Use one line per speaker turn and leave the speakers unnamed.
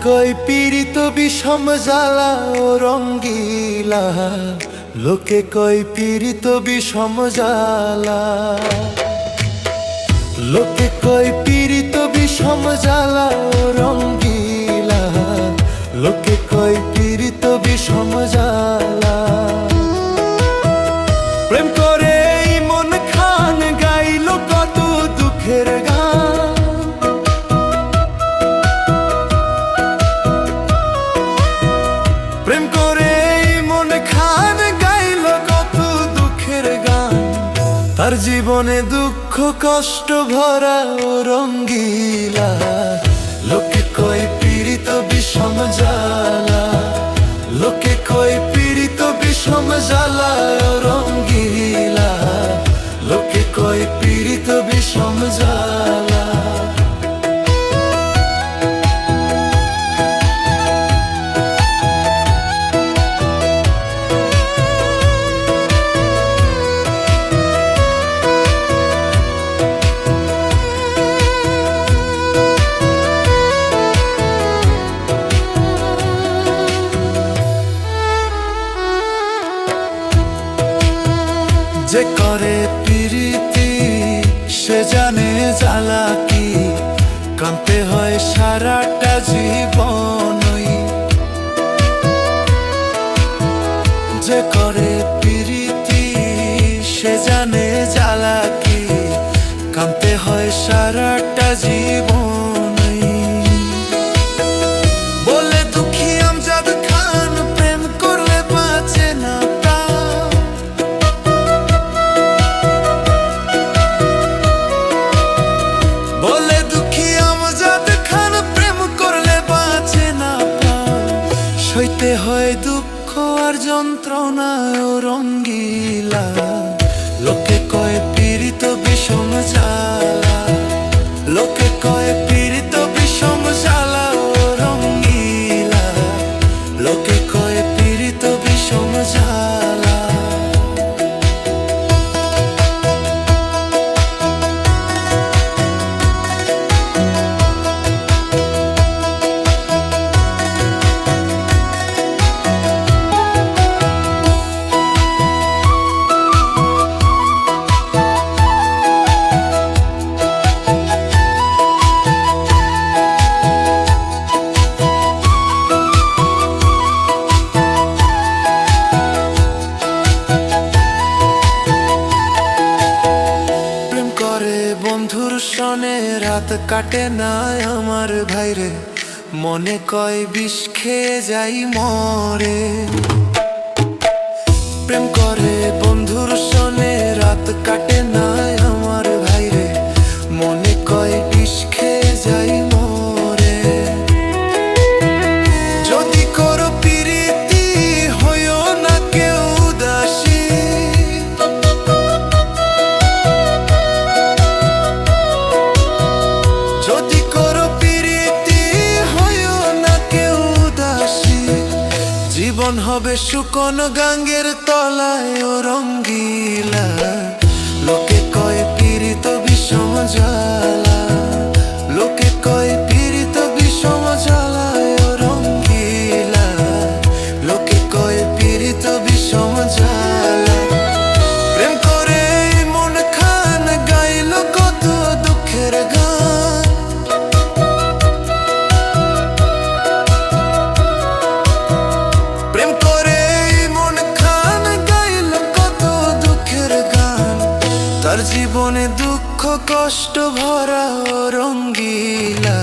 কয় পীড়িত বিষম জ্বালা ও রঙ্গিলা, লোকে কয় পীড়িত বিষম জ্বালা, লোকে কয় পীড়িত বিষম জ্বালা ও রঙ্গিলা, লোকে কয় পীড়িত বিষম জ্বালা। প্রেম করে মন খান গাইল কত দুঃখের গান, প্রেম করে মন খান গাইল কত দুঃখের গান। তার জীবনে দুঃখ কষ্ট ভরা ও রঙ্গিলা, লোকে কয় পীড়িত বিষম জ্বালা, লোকে কয় পীড়িত বিষম জ্বালা ও রঙ্গিলা, লোকে কয় পীড়িত বিষম জ্বালা। যে করে প্রীতি সে জানে জ্বালা কি, কাঁদতে হয় সারাটা জীবনই। যে করে প্রীতি সে জানে জ্বালা কি, কাঁদতে হয় সারাটা জীবনই। বলে দুঃখী আমজাদ খান প্রেম করলে বাঁচে না প্রাণ, বলে দুঃখী আমজাদ খান প্রেম করলে বাঁচে না প্রাণ। সইতে হয় দুঃখ আর যন্ত্রণা ও রঙ্গিলা, লোকে কয় পীড়িত বিষম জ্বালা, লোকে কয় পীড়িত বিষম জ্বালা ও রঙ্গিলা, লোকে কয় পীড়িত বিষম জ্বালা। বন্ধুর সনে রাত কাটে না আমার ভাইরে, মনে কয় বিষ খেয়ে যাই মরে। প্রেম করে বন্ধুর সনে রাত কাটে না আমার ভাইরে, মনে কয় বিষ খেয়ে যাই মরে। যদি করো প্রীতি হইও না কেউ উদাসী, যদি করো প্রীতি হইও না কেউ উদাসী। জীবন হবে শুকনো গাঙ্গের তলায় ও রঙ্গিলা, লোকে কয় পীড়িত বিষম জ্বালা, লোকে কয় পীড়িত বিষম জ্বালা ও রঙ্গিলা, লোকে কয় পীড়িত বিষম জ্বালা। প্রেম করে মন খান গাইল কত দুঃখের গান, প্রেম করে মন খান গাইল কত দুঃখের গান। তার জীবনে দুঃখ কষ্ট ভরা ও রঙ্গিলা,